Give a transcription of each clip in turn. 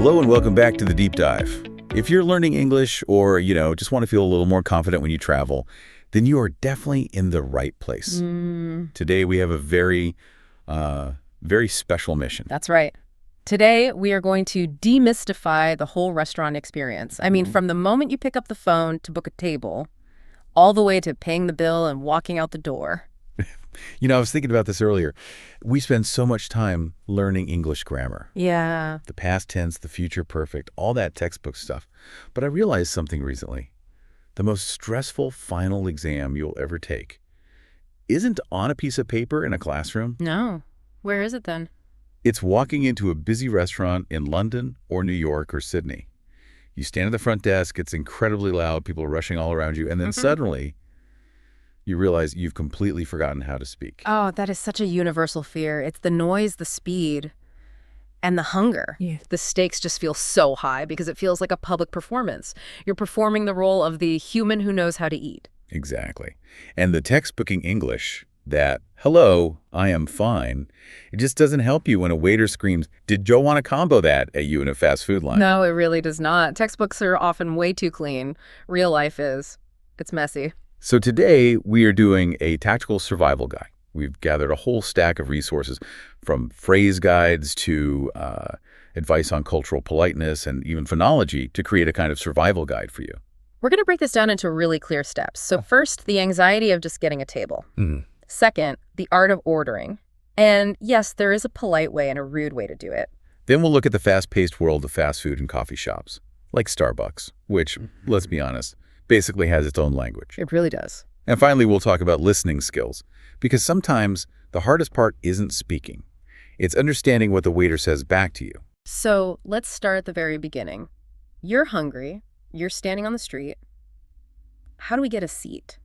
Hello and welcome back to the Deep Dive. If you're learning English or, just want to feel a little more confident when you travel, then you are definitely in the right place. Today we have a very special mission. That's right. Today we are going to demystify the whole restaurant experience. I mean, from the moment you pick up the phone to book a table, all the way to paying the bill and walking out the door. I was thinking about this earlier. We spend so much time learning English grammar. Yeah. The past tense, the future perfect, all that textbook stuff. But I realized something recently. The most stressful final exam you'll ever take isn't on a piece of paper in a classroom. No. Where is it then? It's walking into a busy restaurant in London or New York or Sydney. You stand at the front desk, it's incredibly loud, people are rushing all around you, and then suddenly you realize you've completely forgotten how to speak. Oh, that is such a universal fear. It's the noise, the speed, and the hunger. Yeah. The stakes just feel so high because it feels like a public performance. You're performing the role of the human who knows how to eat. Exactly. And the textbooking English, that, hello, I am fine, it just doesn't help you when a waiter screams, did Joe want to combo that at you in a fast food line? No, it really does not. Textbooks are often way too clean. Real life is. It's messy. So today we are doing a tactical survival guide. We've gathered a whole stack of resources from phrase guides to advice on cultural politeness and even phonology to create a kind of survival guide for you. We're going to break this down into really clear steps. So first, the anxiety of just getting a table. Second, the art of ordering. And yes, there is a polite way and a rude way to do it. Then we'll look at the fast-paced world of fast food and coffee shops, like Starbucks, which, let's be honest, basically has its own language. It really does. And finally, we'll talk about listening skills, because sometimes the hardest part isn't speaking. It's understanding what the waiter says back to you. So let's start at the very beginning. You're hungry. You're standing on the street. How do we get a seat?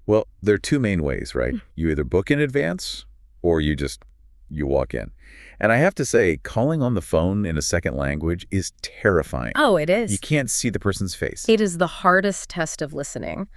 Well, there are two main ways, right? You either book in advance or you walk in. And I have to say, calling on the phone in a second language is terrifying. Oh, it is. You can't see the person's face. It is the hardest test of listening.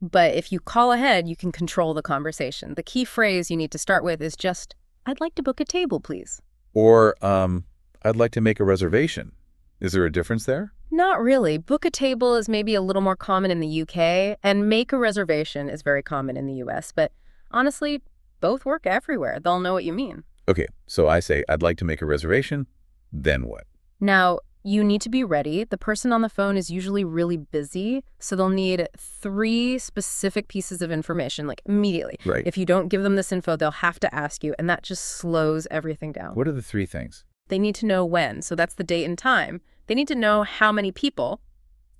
But if you call ahead, you can control the conversation. The key phrase you need to start with is just, I'd like to book a table, please. Or, I'd like to make a reservation. Is there a difference there? Not really. Book a table is maybe a little more common in the UK, and make a reservation is very common in the US. But honestly, both work everywhere. They'll know what you mean. Okay, so I say, I'd like to make a reservation, then what? Now, you need to be ready. The person on the phone is usually really busy, so they'll need 3 specific pieces of information, like immediately. Right. If you don't give them this info, they'll have to ask you, and that just slows everything down. What are the 3 things? They need to know when, so that's the date and time. They need to know how many people,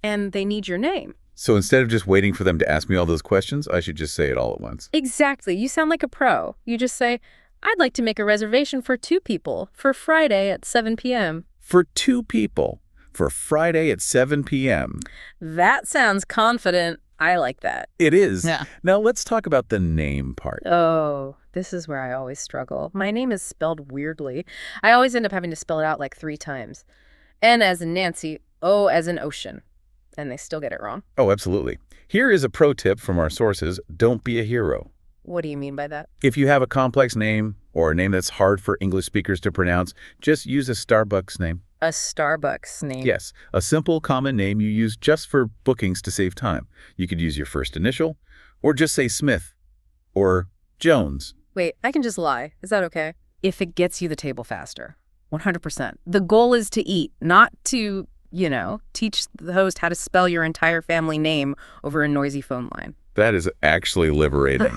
and they need your name. So instead of just waiting for them to ask me all those questions, I should just say it all at once. Exactly. You sound like a pro. You just say, I'd like to make a reservation for 2 people for Friday at 7 p.m. For 2 people, for Friday at 7 p.m. That sounds confident. I like that. It is. Yeah. Now let's talk about the name part. Oh, this is where I always struggle. My name is spelled weirdly. I always end up having to spell it out like 3 times. N as in Nancy, O as in ocean. And they still get it wrong. Oh, absolutely. Here is a pro tip from our sources. Don't be a hero. What do you mean by that? If you have a complex name or a name that's hard for English speakers to pronounce, just use a Starbucks name. A Starbucks name? Yes, a simple common name you use just for bookings to save time. You could use your first initial, or just say Smith, or Jones. Wait, I can just lie. Is that okay? If it gets you the table faster. 100%. The goal is to eat, not to, teach the host how to spell your entire family name over a noisy phone line. That is actually liberating.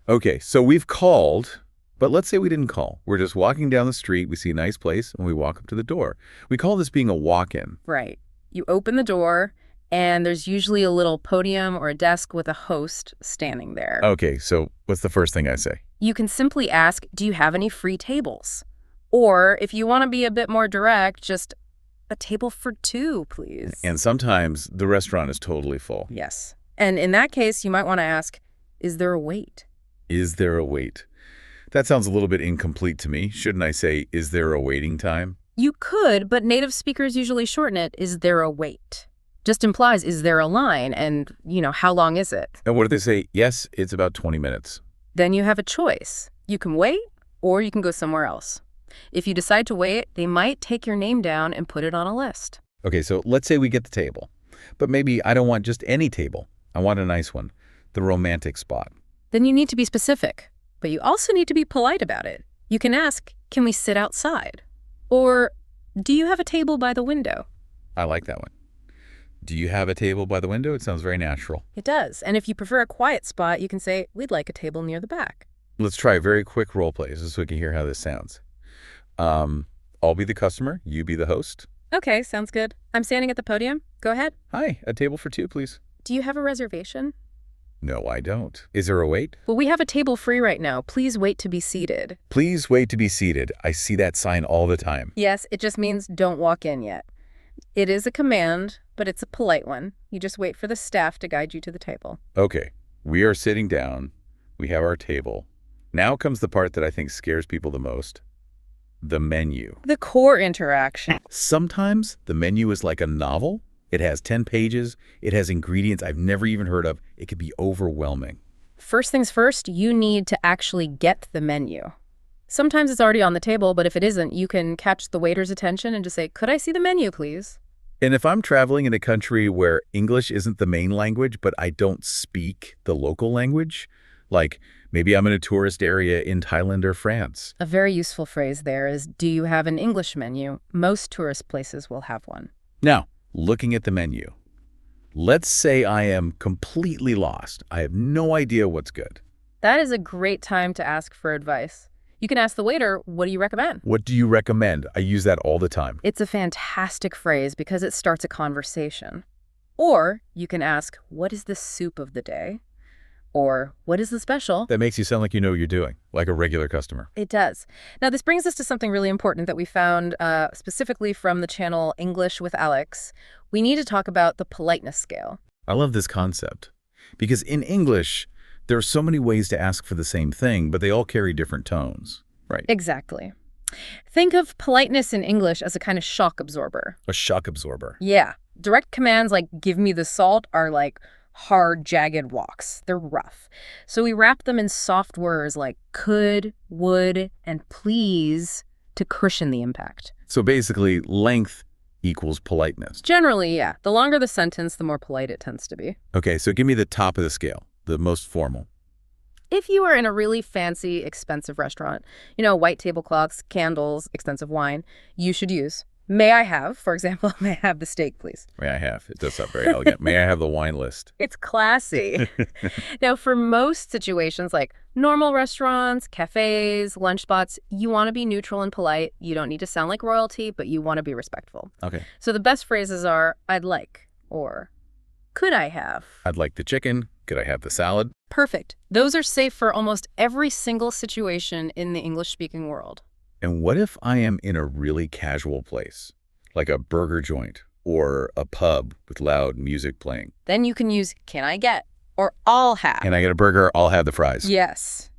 Okay, so we've called, but let's say we didn't call. We're just walking down the street, we see a nice place, and we walk up to the door. We call this being a walk-in. Right. You open the door, and there's usually a little podium or a desk with a host standing there. Okay, so what's the first thing I say? You can simply ask, do you have any free tables? Or if you want to be a bit more direct, just a table for 2, please. And sometimes the restaurant is totally full. Yes. And in that case, you might want to ask, is there a wait? Is there a wait? That sounds a little bit incomplete to me. Shouldn't I say, is there a waiting time? You could, but native speakers usually shorten it, is there a wait? Just implies, is there a line? And, how long is it? And what if they say, yes, it's about 20 minutes? Then you have a choice. You can wait, or you can go somewhere else. If you decide to wait, they might take your name down and put it on a list. Okay, so let's say we get the table. But maybe I don't want just any table. I want a nice one, the romantic spot. Then you need to be specific, but you also need to be polite about it. You can ask, can we sit outside? Or, do you have a table by the window? I like that one. Do you have a table by the window? It sounds very natural. It does. And if you prefer a quiet spot, you can say, we'd like a table near the back. Let's try a very quick role play so we can hear how this sounds. I'll be the customer. You be the host. Okay, sounds good. I'm standing at the podium. Go ahead. Hi, a table for two, please. Do you have a reservation? No, I don't. Is there a wait? Well, we have a table free right now. Please wait to be seated. Please wait to be seated. I see that sign all the time. Yes, it just means don't walk in yet. It is a command, but it's a polite one. You just wait for the staff to guide you to the table. Okay, we are sitting down. We have our table. Now comes the part that I think scares people the most. The menu. The core interaction. Sometimes the menu is like a novel. It has 10 pages. It has ingredients I've never even heard of. It can be overwhelming. First things first, you need to actually get the menu. Sometimes it's already on the table, but if it isn't, you can catch the waiter's attention and just say, could I see the menu, please? And if I'm traveling in a country where English isn't the main language, but I don't speak the local language, like maybe I'm in a tourist area in Thailand or France. A very useful phrase there is, do you have an English menu? Most tourist places will have one. Now, looking at the menu, let's say I am completely lost. I have no idea what's good. That is a great time to ask for advice. You can ask the waiter, what do you recommend? What do you recommend? I use that all the time. It's a fantastic phrase because it starts a conversation. Or you can ask, what is the soup of the day? Or what is the special? That makes you sound like you know what you're doing, like a regular customer. It does. Now, this brings us to something really important that we found specifically from the channel English with Alex. We need to talk about the politeness scale. I love this concept because in English, there are so many ways to ask for the same thing, but they all carry different tones, right? Exactly. Think of politeness in English as a kind of shock absorber. A shock absorber. Yeah. Direct commands like give me the salt are like hard, jagged walks. They're rough. So we wrap them in soft words like could, would, and please to cushion the impact. So basically, length equals politeness. Generally, yeah. The longer the sentence, the more polite it tends to be. Okay, so give me the top of the scale, the most formal. If you are in a really fancy, expensive restaurant, white tablecloths, candles, expensive wine, you should use, may I have, for example, may I have the steak, please? May I have? It does sound very elegant. May I have the wine list? It's classy. Now, for most situations like normal restaurants, cafés, lunch spots, you want to be neutral and polite. You don't need to sound like royalty, but you want to be respectful. Okay. So the best phrases are, I'd like, or could I have? I'd like the chicken. Could I have the salad? Perfect. Those are safe for almost every single situation in the English-speaking world. And what if I am in a really casual place, like a burger joint or a pub with loud music playing? Then you can use can I get or I'll have. Can I get a burger? I'll have the fries. Yes.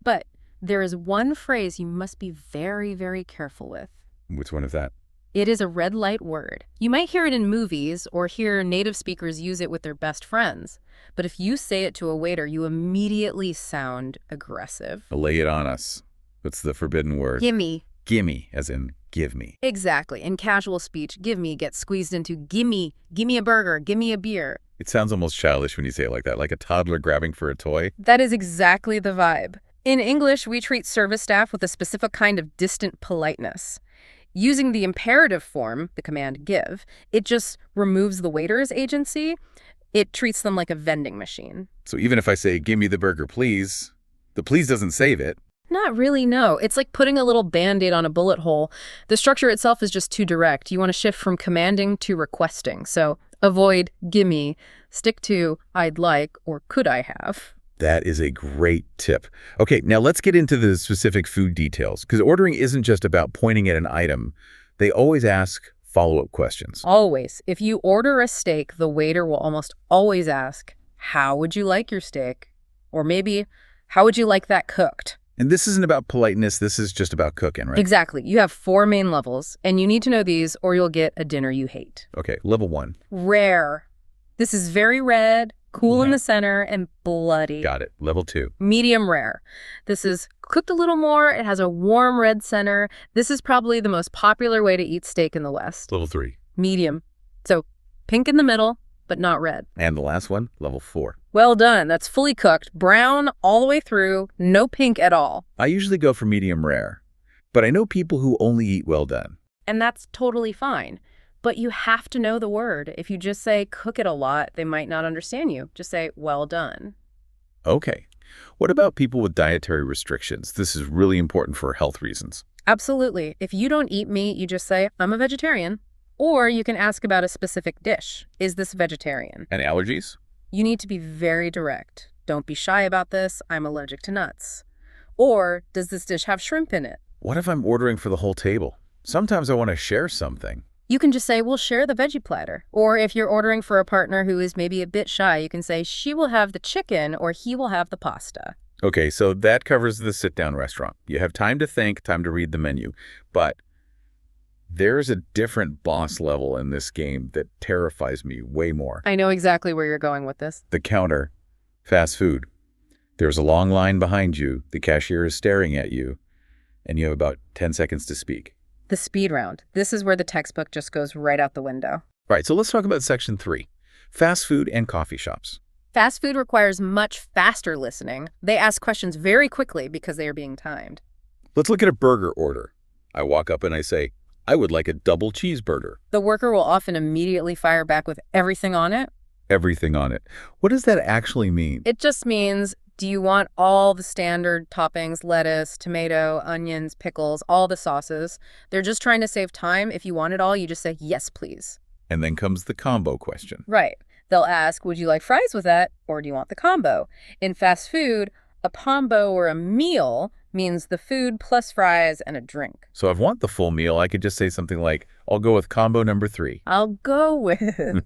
But there is one phrase you must be very, very careful with. Which one is that? It is a red light word. You might hear it in movies or hear native speakers use it with their best friends. But if you say it to a waiter, you immediately sound aggressive. Lay it on us. What's the forbidden word? Gimme. Gimme, as in give me. Exactly. In casual speech, give me gets squeezed into gimme, gimme a burger, gimme a beer. It sounds almost childish when you say it like that, like a toddler grabbing for a toy. That is exactly the vibe. In English, we treat service staff with a specific kind of distant politeness. Using the imperative form, the command give, it just removes the waiter's agency. It treats them like a vending machine. So even if I say, give me the burger, please, the please doesn't save it. Not really, no. It's like putting a little Band-Aid on a bullet hole. The structure itself is just too direct. You want to shift from commanding to requesting. So avoid gimme, stick to I'd like or could I have. That is a great tip. Okay, now let's get into the specific food details, because ordering isn't just about pointing at an item. They always ask follow-up questions. Always. If you order a steak, the waiter will almost always ask, how would you like your steak? Or maybe, how would you like that cooked? And this isn't about politeness. This is just about cooking, right? Exactly. You have 4 main levels, and you need to know these or you'll get a dinner you hate. Okay, level 1. Rare. This is very red, Cool in Yeah. the center and bloody. Got it. Level 2. Medium rare. This is cooked a little more. It has a warm red center. This is probably the most popular way to eat steak in the West. Level 3. Medium. So pink in the middle, but not red. And the last one, level 4. Well done. That's fully cooked, brown all the way through, no pink at all. I usually go for medium rare, but I know people who only eat well done. And that's totally fine. But you have to know the word. If you just say cook it a lot, they might not understand you. Just say well done. Okay. What about people with dietary restrictions? This is really important for health reasons. Absolutely. If you don't eat meat, you just say, I'm a vegetarian. Or you can ask about a specific dish. Is this vegetarian? And allergies? You need to be very direct. Don't be shy about this. I'm allergic to nuts. Or does this dish have shrimp in it? What if I'm ordering for the whole table? Sometimes I want to share something. You can just say, we'll share the veggie platter. Or if you're ordering for a partner who is maybe a bit shy, you can say, she will have the chicken or he will have the pasta. Okay, so that covers the sit-down restaurant. You have time to think, time to read the menu. But there's a different boss level in this game that terrifies me way more. I know exactly where you're going with this. The counter, fast food. There's a long line behind you, the cashier is staring at you, and you have about 10 seconds to speak. The speed round. This is where the textbook just goes right out the window. All right, so let's talk about section 3, fast food and coffee shops. Fast food requires much faster listening. They ask questions very quickly because they are being timed. Let's look at a burger order. I walk up and I say, I would like a double cheeseburger. The worker will often immediately fire back with everything on it. Everything on it. What does that actually mean? It just means, do you want all the standard toppings, lettuce, tomato, onions, pickles, all the sauces? They're just trying to save time. If you want it all, you just say, yes, please. And then comes the combo question. Right. They'll ask, would you like fries with that, or do you want the combo? In fast food, a combo or a meal means the food plus fries and a drink. So if I want the full meal, I could just say something like, I'll go with combo number 3. I'll go with.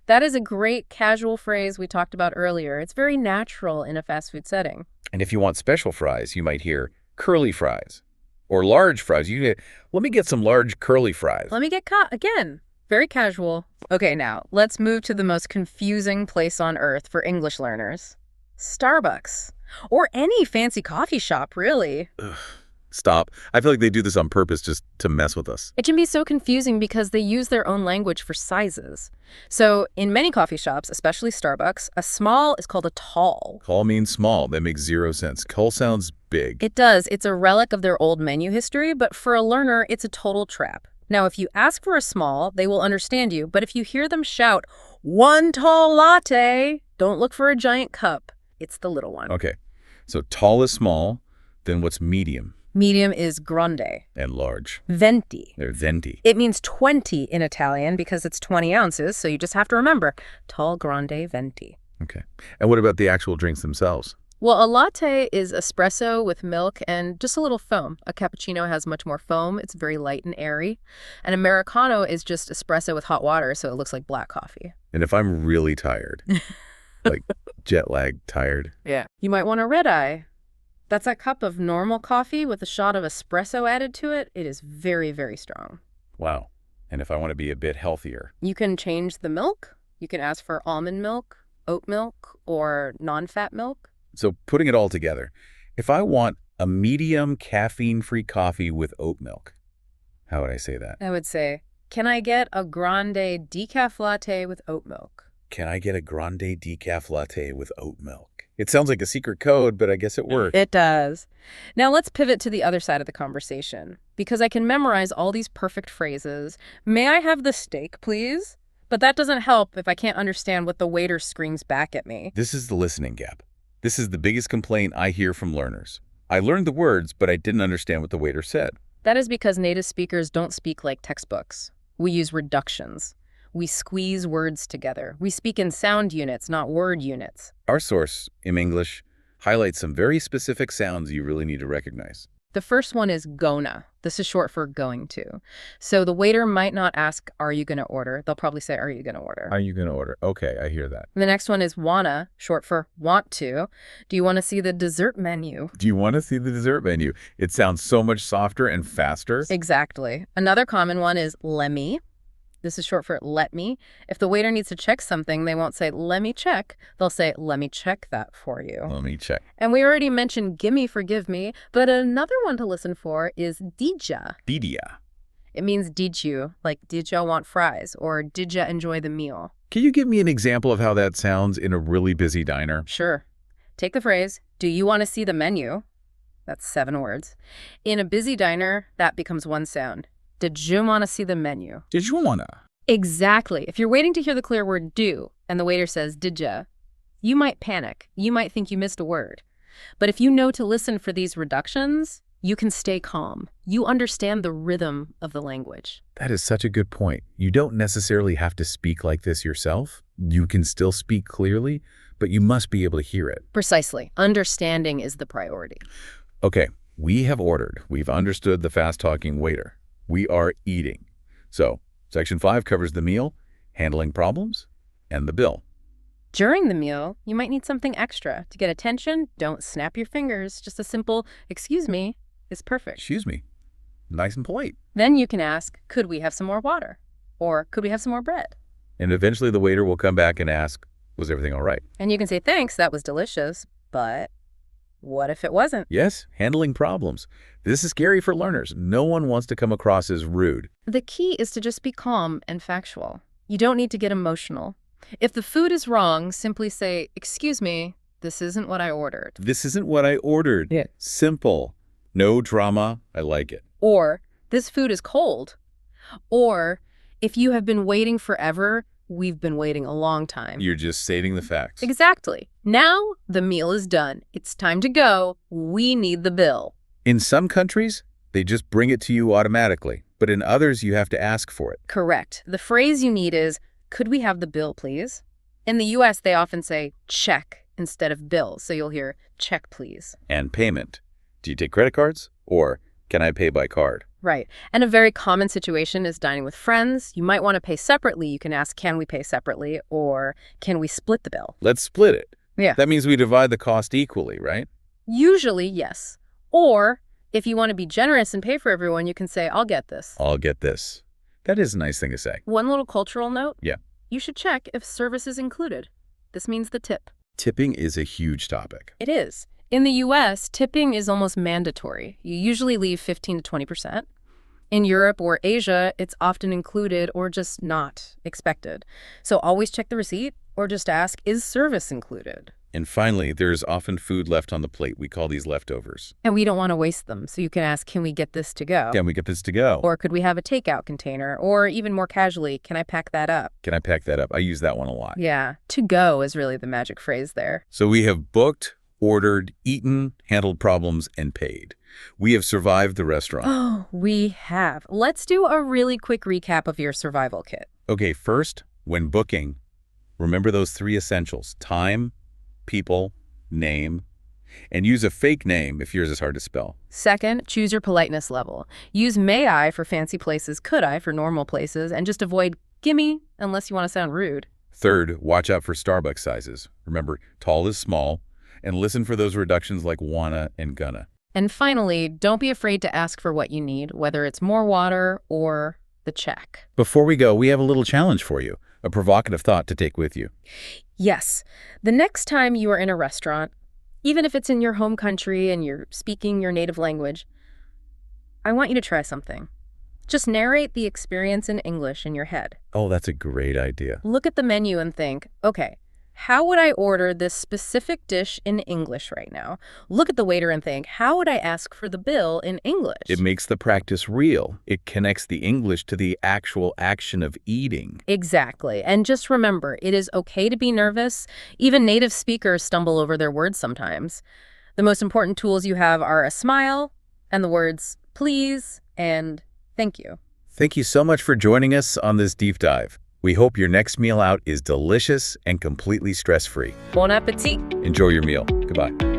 That is a great casual phrase we talked about earlier. It's very natural in a fast food setting. And if you want special fries, you might hear curly fries or large fries. Let me get some large curly fries. Let me get caught again. Very casual. Okay, now let's move to the most confusing place on earth for English learners. Starbucks. Or any fancy coffee shop, really. Ugh, stop. I feel like they do this on purpose just to mess with us. It can be so confusing because they use their own language for sizes. So in many coffee shops, especially Starbucks, a small is called a tall. Tall means small. That makes zero sense. Tall sounds big. It does. It's a relic of their old menu history, but for a learner, it's a total trap. Now, if you ask for a small, they will understand you, but if you hear them shout, 1 tall latte, don't look for a giant cup. It's the little one. Okay. So tall is small. Then what's medium? Medium is grande. And large. Venti. They're venti. It means 20 in Italian because it's 20 ounces, so you just have to remember, tall, grande, venti. Okay. And what about the actual drinks themselves? Well, a latte is espresso with milk and just a little foam. A cappuccino has much more foam. It's very light and airy. An Americano is just espresso with hot water, so it looks like black coffee. And if I'm really tired, like jet lag tired. Yeah. You might want a red eye. That's a cup of normal coffee with a shot of espresso added to it. It is very, very strong. Wow. And if I want to be a bit healthier? You can change the milk. You can ask for almond milk, oat milk, or non-fat milk. So putting it all together, if I want a medium caffeine-free coffee with oat milk, how would I say that? I would say, can I get a grande decaf latte with oat milk? Can I get a grande decaf latte with oat milk? It sounds like a secret code, but I guess it works. It does. Now let's pivot to the other side of the conversation. Because I can memorize all these perfect phrases. May I have the steak, please? But that doesn't help if I can't understand what the waiter screams back at me. This is the listening gap. This is the biggest complaint I hear from learners. I learned the words, but I didn't understand what the waiter said. That is because native speakers don't speak like textbooks. We use reductions. We squeeze words together. We speak in sound units, not word units. Our source, in English, highlights some very specific sounds you really need to recognize. The first one is gonna. This is short for going to. So the waiter might not ask, are you going to order? They'll probably say, are you going to order? Are you going to order? Okay, I hear that. The next one is wanna, short for want to. Do you want to see the dessert menu? Do you want to see the dessert menu? It sounds so much softer and faster. Exactly. Another common one is lemme. This is short for let me. If the waiter needs to check something, they won't say, let me check. They'll say, let me check that for you. Let me check. And we already mentioned gimme for give me, but another one to listen for is didja. Didya. It means did you, like did ya want fries, or did ya enjoy the meal? Can you give me an example of how that sounds in a really busy diner? Sure. Take the phrase, do you want to see the menu? That's 7 words. In a busy diner, that becomes one sound. Did you want to see the menu? Did you wanna? Exactly. If you're waiting to hear the clear word do, and the waiter says, did ya, you might panic. You might think you missed a word. But if you know to listen for these reductions, you can stay calm. You understand the rhythm of the language. That is such a good point. You don't necessarily have to speak like this yourself. You can still speak clearly, but you must be able to hear it. Precisely. Understanding is the priority. Okay, we have ordered. We've understood the fast-talking waiter. We are eating. So, Section 5 covers the meal, handling problems, and the bill. During the meal, you might need something extra. To get attention, don't snap your fingers. Just a simple, excuse me, is perfect. Excuse me. Nice and polite. Then you can ask, could we have some more water? Or could we have some more bread? And eventually the waiter will come back and ask, was everything all right? And you can say, thanks, that was delicious, but what if it wasn't? Yes, handling problems. This is scary for learners. No one wants to come across as rude. The key is to just be calm and factual. You don't need to get emotional. If the food is wrong, simply say, excuse me, this isn't what I ordered. This isn't what I ordered. Yeah. Simple. No drama. I like it. Or, this food is cold. Or, if you have been waiting forever, we've been waiting a long time. You're just stating the facts. Exactly. Now, the meal is done. It's time to go. We need the bill. In some countries, they just bring it to you automatically. But in others, you have to ask for it. Correct. The phrase you need is, could we have the bill, please? In the U.S., they often say check instead of bill. So you'll hear check, please. And payment. Do you take credit cards? Or can I pay by card? Right. And a very common situation is dining with friends. You might want to pay separately. You can ask, can we pay separately? Or can we split the bill? Let's split it. Yeah. That means we divide the cost equally, right? Usually, yes. Or if you want to be generous and pay for everyone, you can say, I'll get this. I'll get this. That is a nice thing to say. One little cultural note. Yeah. You should check if service is included. This means the tip. Tipping is a huge topic. It is. In the U.S., tipping is almost mandatory. You usually leave 15 to 20%. In Europe or Asia, it's often included or just not expected. So always check the receipt or just ask, is service included? And finally, there's often food left on the plate. We call these leftovers. And we don't want to waste them. So you can ask, can we get this to go? Can we get this to go? Or could we have a takeout container? Or even more casually, can I pack that up? Can I pack that up? I use that one a lot. Yeah, to go is really the magic phrase there. So we have booked, ordered, eaten, handled problems, and paid. We have survived the restaurant. Oh, we have. Let's do a really quick recap of your survival kit. Okay, first, when booking, remember those 3 essentials: time, people, name, and use a fake name if yours is hard to spell. Second, choose your politeness level. Use may I for fancy places, could I for normal places, and just avoid gimme unless you want to sound rude. Third, watch out for Starbucks sizes. Remember, tall is small, and listen for those reductions like wanna and gonna. And finally, don't be afraid to ask for what you need, whether it's more water or the check. Before we go, we have a little challenge for you, a provocative thought to take with you. Yes, the next time you are in a restaurant, even if it's in your home country and you're speaking your native language, I want you to try something. Just narrate the experience in English in your head. Oh, that's a great idea. Look at the menu and think, okay, how would I order this specific dish in English right now? Look at the waiter and think, how would I ask for the bill in English? It makes the practice real. It connects the English to the actual action of eating. Exactly. And just remember, it is okay to be nervous. Even native speakers stumble over their words sometimes. The most important tools you have are a smile and the words please and thank you. Thank you so much for joining us on this deep dive. We hope your next meal out is delicious and completely stress-free. Bon appetit! Enjoy your meal. Goodbye.